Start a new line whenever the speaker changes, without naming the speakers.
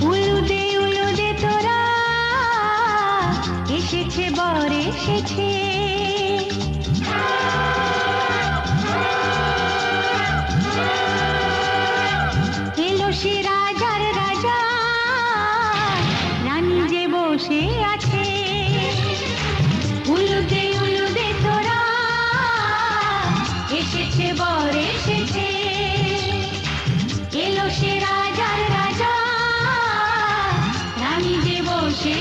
উলুদে তোরা এসেছে বর এসেছে, এলো সে রাজার রাজা, রানী যে বসে আছে। উলুদে তোরা এসেছে বর এসেছে, এলো সে রাজার রাজা, রানী যে বসে